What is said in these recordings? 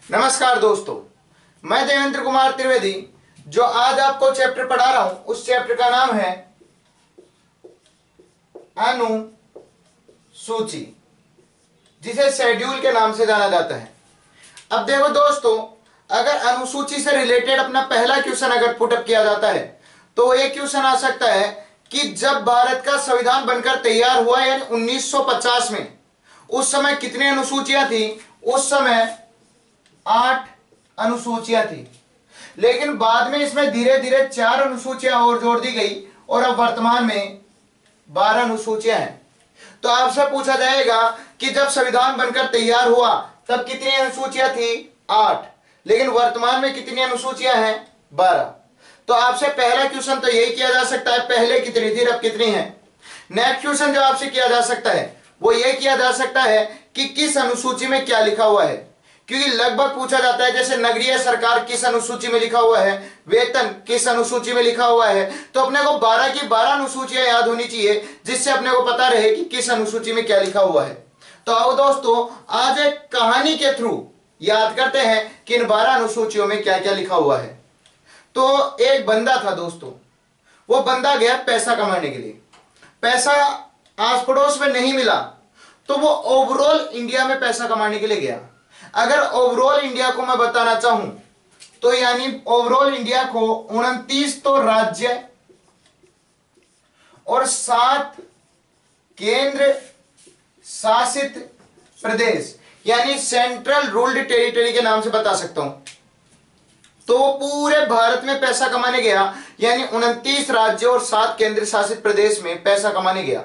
नमस्कार दोस्तों, मैं देवेंद्र कुमार त्रिवेदी जो आज आपको चैप्टर पढ़ा रहा हूं उस चैप्टर का नाम है अनुसूची, जिसे शेड्यूल के नाम से जाना जाता है। अब देखो दोस्तों, अगर अनुसूची से रिलेटेड अपना पहला क्वेश्चन अगर पुटअप किया जाता है तो एक क्वेश्चन आ सकता है कि जब भारत का संविधान बनकर तैयार हुआ यानी 1950 में, उस समय कितनी अनुसूचियां थी? उस समय 8 अनुसूचियां थी, लेकिन बाद में इसमें धीरे धीरे 4 अनुसूचियां और जोड़ दी गई और अब वर्तमान में 12 अनुसूचियां हैं। तो आपसे पूछा जाएगा कि जब संविधान बनकर तैयार हुआ तब कितनी अनुसूचियां थी? 8, लेकिन वर्तमान में कितनी अनुसूचियां हैं? 12। तो आपसे पहला क्वेश्चन तो यही किया जा सकता है, पहले कितनी थी अब कितनी है। नेक्स्ट क्वेश्चन जो आपसे किया जा सकता है वो ये किया जा सकता है कि किस अनुसूची में क्या लिखा हुआ है, क्योंकि लगभग पूछा जाता है जैसे नगरीय सरकार किस अनुसूची में लिखा हुआ है, वेतन किस अनुसूची में लिखा हुआ है। तो अपने को 12 की 12 अनुसूचियां याद होनी चाहिए जिससे अपने को पता रहे कि किस अनुसूची में क्या लिखा हुआ है। तो आओ दोस्तों, आज एक कहानी के थ्रू याद करते हैं कि इन 12 अनुसूचियों में क्या क्या लिखा हुआ है। तो एक बंदा था दोस्तों, वो बंदा गया पैसा कमाने के लिए। पैसा आस पड़ोस में नहीं मिला तो वो ओवरऑल इंडिया में पैसा कमाने के लिए गया। अगर ओवरऑल इंडिया को मैं बताना चाहूं तो यानी ओवरऑल इंडिया को 29 तो राज्य और 7 केंद्र शासित प्रदेश यानी सेंट्रल रूल्ड टेरिटरी के नाम से बता सकता हूं। तो वो पूरे भारत में पैसा कमाने गया, यानी 29 राज्यों और 7 केंद्र शासित प्रदेश में पैसा कमाने गया।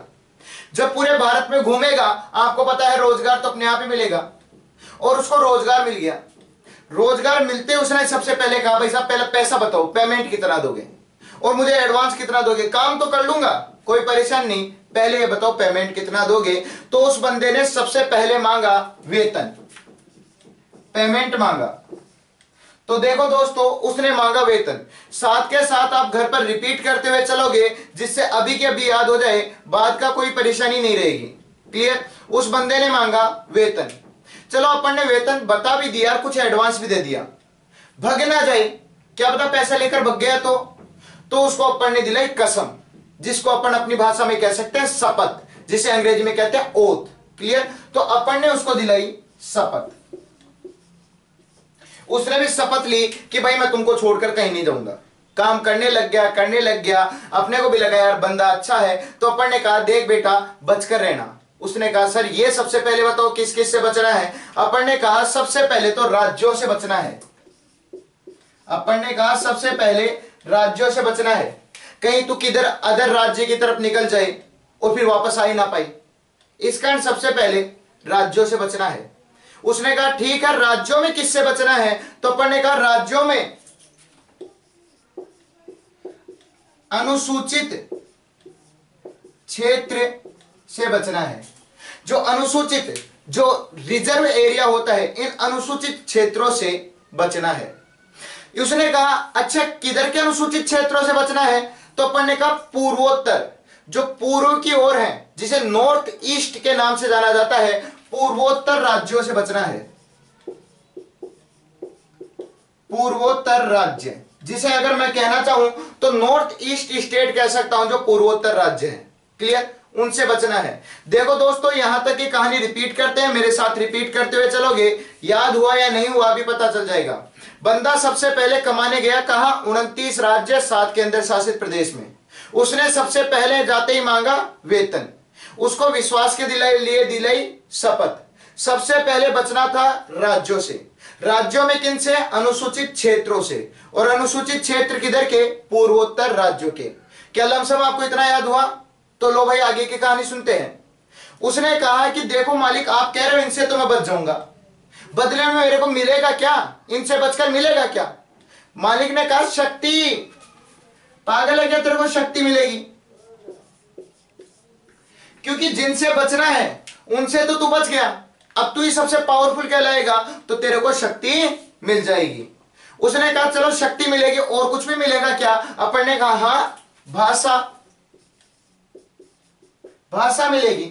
जब पूरे भारत में घूमेगा, आपको पता है रोजगार तो अपने आप ही मिलेगा, और उसको रोजगार मिल गया। रोजगार मिलते उसने सबसे पहले कहा, भाई साहब पहले पैसा बताओ, पेमेंट कितना दोगे और मुझे एडवांस कितना दोगे? काम तो कर लूंगा, कोई परेशान नहीं, पहले ये बताओ पेमेंट कितना दोगे। तो उस बंदे ने सबसे पहले मांगा वेतन, पेमेंट मांगा। तो देखो दोस्तों, उसने मांगा वेतन। साथ के साथ आप घर पर रिपीट करते हुए चलोगे जिससे अभी के अभी याद हो जाए, बाद का कोई परेशानी नहीं रहेगी। क्लियर? उस बंदे ने मांगा वेतन। चलो अपन ने वेतन बता भी दिया, कुछ एडवांस भी दे दिया। भग ना जाए, क्या पता पैसा लेकर भग गया तो उसको अपन ने दिलाई कसम, जिसको अपन अपनी भाषा में कह सकते हैं शपथ, जिसे अंग्रेजी में कहते हैं ओथ। क्लियर? तो अपन ने उसको दिलाई शपथ। उसने भी शपथ ली कि भाई मैं तुमको छोड़कर कहीं नहीं जाऊंगा। काम करने लग गया। अपने को भी लगा यार बंदा अच्छा है, तो अपन ने कहा देख बेटा बचकर रहना। उसने कहा सर ये सबसे पहले बताओ किस किस से बचना है। अपन ने कहा सबसे पहले तो राज्यों से बचना है। अपन ने कहा सबसे पहले राज्यों से बचना है, कहीं तू किधर अदर राज्य की तरफ निकल जाए और फिर वापस आ ही ना पाई। इस कारण सबसे पहले राज्यों से बचना है। उसने कहा ठीक है, राज्यों में किससे बचना है? तो अपन ने कहा राज्यों में अनुसूचित क्षेत्र से बचना है। जो अनुसूचित, जो रिजर्व एरिया होता है, इन अनुसूचित क्षेत्रों से बचना है। उसने कहा अच्छा किधर के अनुसूचित क्षेत्रों से बचना है? तो अपन ने कहा पूर्वोत्तर, जो पूर्व की ओर है, जिसे नॉर्थ ईस्ट के नाम से जाना जाता है, पूर्वोत्तर राज्यों से बचना है। पूर्वोत्तर राज्य, जिसे अगर मैं कहना चाहूं तो नॉर्थ ईस्ट स्टेट कह सकता हूं, जो पूर्वोत्तर राज्य है। क्लियर? उनसे बचना है। देखो दोस्तों, यहां तक की कहानी रिपीट करते हैं, मेरे साथ रिपीट करते हुए चलोगे, याद हुआ या नहीं हुआ अभी पता चल जाएगा। बंदा सबसे पहले कमाने गया, कहा 29 राज्य 7 केंद्र शासित प्रदेश में। उसने सबसे पहले जाते ही मांगा वेतन। उसको विश्वास के लिए दिलाई शपथ। सबसे पहले बचना था राज्यों से। राज्यों में किन से? अनुसूचित क्षेत्रों से। और अनुसूचित क्षेत्र किधर के? पूर्वोत्तर राज्यों के। क्या लमसम आपको इतना याद हुआ? तो लो भाई आगे की कहानी सुनते हैं। उसने कहा कि देखो मालिक, आप कह रहे हो इनसे तो मैं बच जाऊंगा, बदले में मेरे को मिलेगा क्या? इनसे बचकर मिलेगा क्या? मालिक ने कहा शक्ति। पागल है क्या? तेरे को शक्ति मिलेगी, क्योंकि जिनसे बचना है उनसे तो तू बच गया, अब तू ही सबसे पावरफुल कहलाएगा तो तेरे को शक्ति मिल जाएगी। उसने कहा चलो शक्ति मिलेगी, और कुछ भी मिलेगा क्या? अपन ने कहा हाँ, भाषा मिलेगी।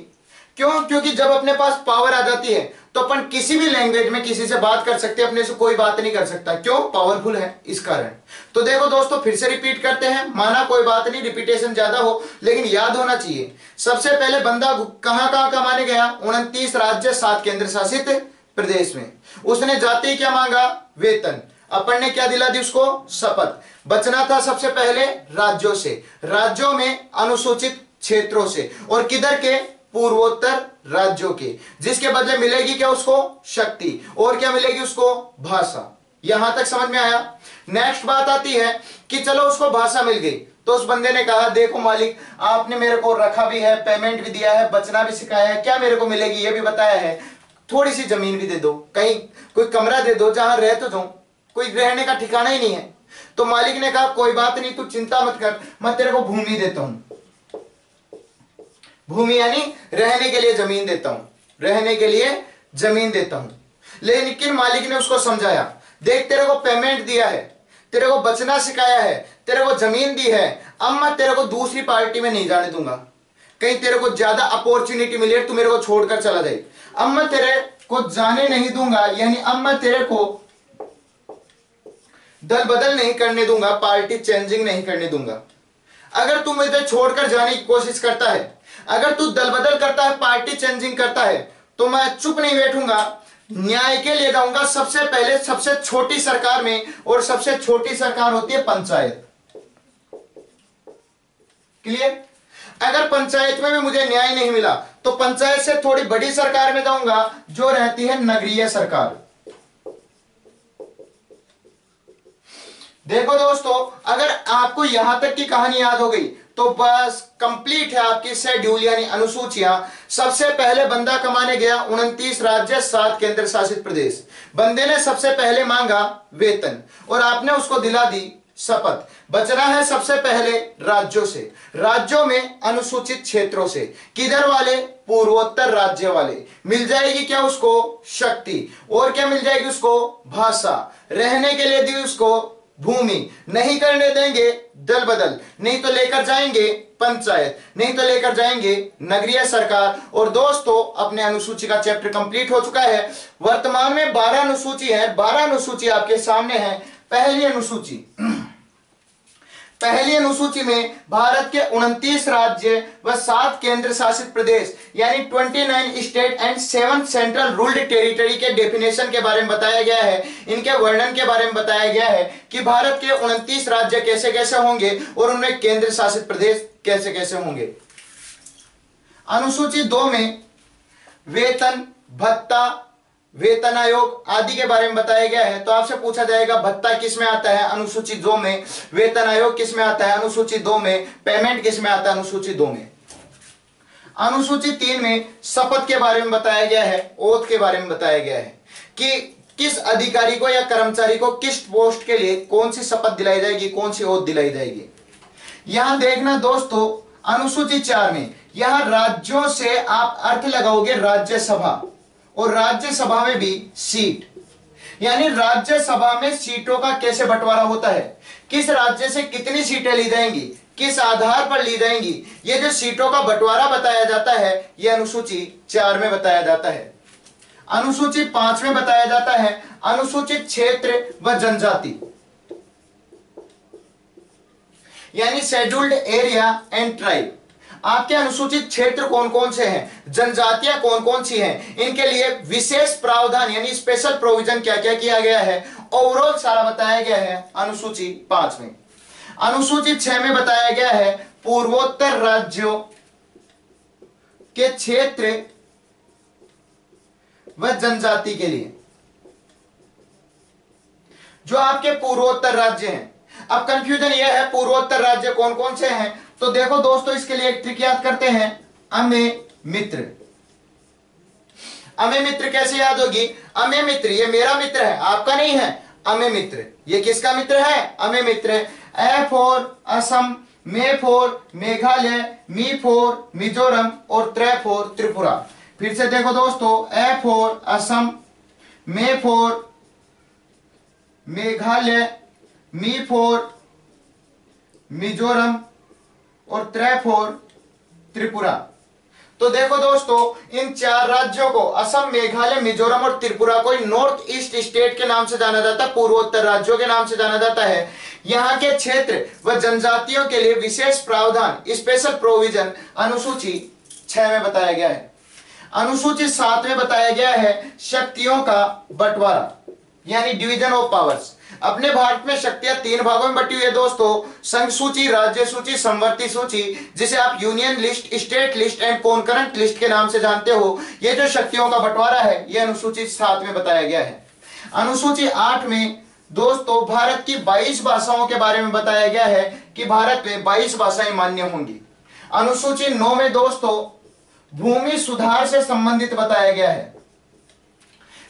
क्यों? क्योंकि जब अपने पास पावर आ जाती है तो तो अपन किसी भी लैंग्वेज में किसी से बात कर सकते हैं, अपने से कोई बात नहीं कर सकता। क्यों? पावरफुल है इस कारण। तो देखो दोस्तों, फिर से रिपीट करते हैं, माना कोई बात नहीं रिपीटेशन ज्यादा हो, लेकिन याद होना चाहिए। सबसे पहले बंदा कहां कहां कमाने गया? 29 राज्य 7 केंद्र शासित प्रदेश में। उसने जाते ही क्या मांगा? वेतन। अपन ने क्या दिला दी उसको? शपथ। बचना था सबसे पहले राज्यों से, राज्यों में अनुसूचित क्षेत्रों से, और किधर के? पूर्वोत्तर राज्यों के, जिसके बदले मिलेगी क्या उसको? शक्ति। और क्या मिलेगी उसको? भाषा। यहां तक समझ में आया? नेक्स्ट बात आती है कि चलो उसको भाषा मिल गई, तो उस बंदे ने कहा देखो मालिक, आपने मेरे को रखा भी है, पेमेंट भी दिया है, बचना भी सिखाया है, क्या मेरे को मिलेगी ये भी बताया है, थोड़ी सी जमीन भी दे दो, कहीं कोई कमरा दे दो जहां रह तो जाऊं, कोई रहने का ठिकाना ही नहीं है। तो मालिक ने कहा कोई बात नहीं, तू चिंता मत कर, मैं तेरे को भूमि देता हूं। भूमि यानी रहने के लिए जमीन देता हूं, रहने के लिए जमीन देता हूं। लेकिन मालिक ने उसको समझाया, देख तेरे को पेमेंट दिया है, तेरे को बचना सिखाया है, तेरे को जमीन दी है, अब मैं तेरे को दूसरी पार्टी में नहीं जाने दूंगा, कहीं तेरे को ज्यादा अपॉर्चुनिटी मिली है, तू मेरे को छोड़कर चला जाए, अब मैं तेरे को जाने नहीं दूंगा, यानी अब मैं तेरे को दल बदल नहीं करने दूंगा, पार्टी चेंजिंग नहीं करने दूंगा। अगर तू मुझे छोड़कर जाने की कोशिश करता है, अगर तू दल बदल करता है, पार्टी चेंजिंग करता है, तो मैं चुप नहीं बैठूंगा, न्याय के लिए जाऊंगा सबसे पहले सबसे छोटी सरकार में, और सबसे छोटी सरकार होती है पंचायत। क्लियर? अगर पंचायत में भी मुझे न्याय नहीं मिला तो पंचायत से थोड़ी बड़ी सरकार में जाऊंगा, जो रहती है नगरीय सरकार। देखो दोस्तों, अगर आपको यहां तक की कहानी याद हो गई तो बस कंप्लीट है आपकी शेड्यूल यानी अनुसूचियां। सबसे पहले बंदा कमाने गया 29 राज्य 7 केंद्र शासित प्रदेश। बंदे ने सबसे पहले मांगा वेतन और आपने उसको दिला दी शपथ। बचना है सबसे पहले राज्यों से, राज्यों में अनुसूचित क्षेत्रों से, किधर वाले? पूर्वोत्तर राज्य वाले। मिल जाएगी क्या उसको? शक्ति। और क्या मिल जाएगी उसको? भाषा। रहने के लिए दी उसको भूमि। नहीं करने देंगे दल बदल, नहीं तो लेकर जाएंगे पंचायत, नहीं तो लेकर जाएंगे नगरीय सरकार। और दोस्तों, अपने अनुसूची का चैप्टर कंप्लीट हो चुका है। वर्तमान में 12 अनुसूची है, 12 अनुसूची आपके सामने है। पहली अनुसूची, पहली अनुसूची में भारत के 29 राज्य व 7 केंद्र शासित प्रदेश यानी 29 state and 7 central ruled territory के डेफिनेशन के बारे में बताया गया है, इनके वर्णन के बारे में बताया गया है कि भारत के 29 राज्य कैसे कैसे होंगे और उनमें केंद्र शासित प्रदेश कैसे कैसे होंगे। अनुसूची 2 में वेतन, भत्ता, वेतन आयोग आदि के बारे में बताया गया है। तो आपसे पूछा जाएगा भत्ता किस में आता है? अनुसूची 2 में। वेतन आयोग किस में आता है? अनुसूची 2 में। पेमेंट किस में आता है? अनुसूची 2 में। अनुसूची 3 में शपथ के बारे में बताया गया है, ओथ के बारे में बताया गया है कि किस अधिकारी को या कर्मचारी को किस पोस्ट के लिए कौन सी शपथ दिलाई जाएगी, कौन सी ओथ दिलाई जाएगी। यहां देखना दोस्तों, अनुसूची 4 में यहां राज्यों से आप अर्थ लगाओगे राज्यसभा, और राज्यसभा में भी सीट, यानी राज्यसभा में सीटों का कैसे बंटवारा होता है, किस राज्य से कितनी सीटें ली जाएंगी, किस आधार पर ली जाएंगी, ये जो सीटों का बंटवारा बताया जाता है, यह अनुसूची 4 में बताया जाता है। अनुसूची 5 में बताया जाता है अनुसूचित क्षेत्र व जनजाति, यानी शेड्यूल्ड एरिया एंड ट्राइब। आपके अनुसूचित क्षेत्र कौन कौन से हैं, जनजातियां कौन कौन सी हैं, इनके लिए विशेष प्रावधान यानी स्पेशल प्रोविजन क्या क्या किया गया है, ओवरऑल सारा बताया गया है अनुसूची 5 में। अनुसूची 6 में बताया गया है पूर्वोत्तर राज्यों के क्षेत्र व जनजाति के लिए, जो आपके पूर्वोत्तर राज्य हैं। अब कंफ्यूजन यह है पूर्वोत्तर राज्य कौन कौन से हैं, तो देखो दोस्तों, इसके लिए एक ट्रिक याद करते हैं, अमेय मित्र। अमेय मित्र कैसे याद होगी? अमेय मित्र, ये मेरा मित्र है, आपका नहीं है। अमेय मित्र ये किसका मित्र है? अमेय मित्र। ए फॉर असम, मे फॉर मेघालय, मी फॉर मिजोरम और त्रे फॉर त्रिपुरा। फिर से देखो दोस्तों, ए फॉर असम, मे फॉर मेघालय, मी फॉर मिजोरम और त्रे फॉर त्रिपुरा। तो देखो दोस्तों, इन 4 राज्यों को असम, मेघालय, मिजोरम और त्रिपुरा को नॉर्थ ईस्ट स्टेट के नाम से जाना जाता है, पूर्वोत्तर राज्यों के नाम से जाना जाता है। यहाँ के क्षेत्र व जनजातियों के लिए विशेष प्रावधान, स्पेशल प्रोविजन अनुसूची 6 में बताया गया है। अनुसूची 7 में बताया गया है शक्तियों का बंटवारा, यानी डिवीजन ऑफ पावर्स। अपने भारत में शक्तियां 3 भागों में बटी हुई है दोस्तों, संघ सूची, राज्य सूची, समवर्ती सूची, जिसे आप union list, state list and concurrent list के नाम से जानते हो। ये जो शक्तियों का बंटवारा है, यह अनुसूची 7 में बताया गया है। अनुसूची 8 में दोस्तों भारत की 22 भाषाओं के बारे में बताया गया है कि भारत में 22 भाषाएं मान्य होंगी। अनुसूची 9 में दोस्तों भूमि सुधार से संबंधित बताया गया है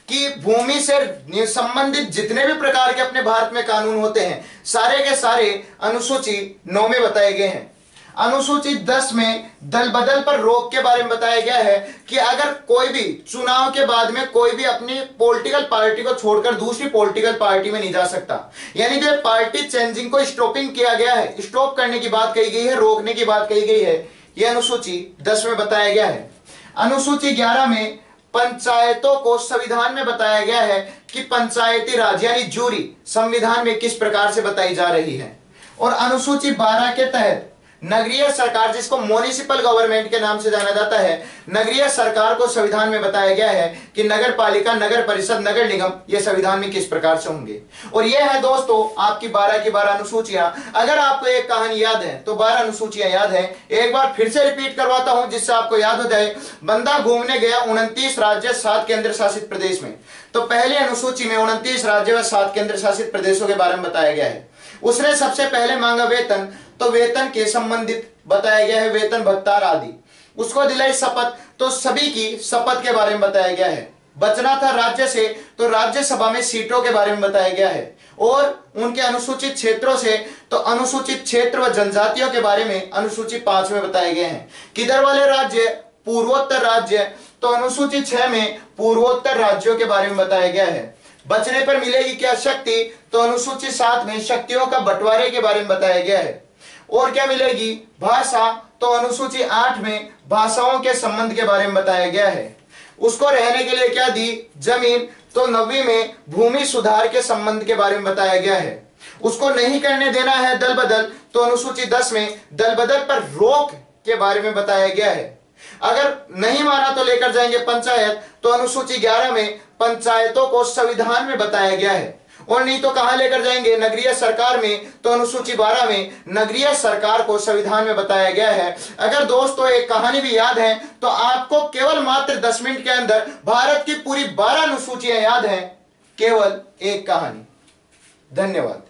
कि भूमि से संबंधित जितने भी प्रकार के अपने भारत में कानून होते हैं, सारे के सारे अनुसूची 9 में बताए गए हैं। अनुसूची 10 में दल बदल पर रोक के बारे में बताया गया है कि अगर कोई भी चुनाव के बाद में कोई भी अपनी पॉलिटिकल पार्टी को छोड़कर दूसरी पॉलिटिकल पार्टी में नहीं जा सकता, यानी जो पार्टी चेंजिंग को स्टॉपिंग किया गया है, स्टॉप करने की बात कही गई है, रोकने की बात कही गई है, यह अनुसूची 10 में बताया गया है। अनुसूची 11 में पंचायतों को संविधान में बताया गया है कि पंचायती राज यानी जूरी संविधान में किस प्रकार से बताई जा रही है। और अनुसूची 12 के तहत नगरीय सरकार, जिसको म्युनिसिपल गवर्नमेंट के नाम से जाना जाता है, नगरीय सरकार को संविधान में बताया गया है कि नगर पालिका, नगर परिषद, नगर निगम ये संविधान में किस प्रकार से होंगे। और ये है दोस्तों आपकी 12 की 12 अनुसूचियां। अगर आपको एक कहानी याद है तो 12 अनुसूचियां याद है। एक बार फिर से रिपीट करवाता हूं जिससे आपको याद हो जाए। बंदा घूमने गया 29 राज्य 7 केंद्र शासित प्रदेश में। तो पहली अनुसूची में 29 राज्य व 7 केंद्र शासित प्रदेशों के बारे में बताया गया है। उसने सबसे पहले मांगा वेतन, तो वेतन के संबंधित बताया गया है, वेतन भत्तार आदि। उसको दिलाई शपथ, तो सभी की शपथ के बारे में बताया गया है। बचना था राज्य से, तो राज्यसभा में सीटों के बारे में बताया गया है। और उनके अनुसूचित क्षेत्रों से, तो अनुसूचित क्षेत्र व जनजातियों के बारे में अनुसूची 5 में बताए गए हैं। किधर वाले राज्य? पूर्वोत्तर राज्य, तो अनुसूची 6 में पूर्वोत्तर राज्यों के बारे में बताया गया है। बचने पर मिलेगी क्या शक्ति? तो अनुसूची 7 में शक्तियों का बंटवारे के बारे में बताया गया है। और क्या मिलेगी? भाषा, तो अनुसूची 8 में भाषाओं के संबंध के बारे में बताया गया है। उसको रहने के लिए क्या दी? जमीन, तो 9वीं में भूमि सुधार के संबंध के बारे में बताया गया है। उसको नहीं करने देना है दल बदल, तो अनुसूची 10 में दल बदल पर रोक के बारे में बताया गया है। अगर नहीं माना तो लेकर जाएंगे पंचायत, तो अनुसूची 11 में पंचायतों को संविधान में बताया गया है। और नहीं तो कहां लेकर जाएंगे? नगरीय सरकार में, तो अनुसूची 12 में नगरीय सरकार को संविधान में बताया गया है। अगर दोस्तों एक कहानी भी याद है तो आपको केवल मात्र 10 मिनट के अंदर भारत की पूरी 12 अनुसूचियां याद हैं, केवल एक कहानी। धन्यवाद।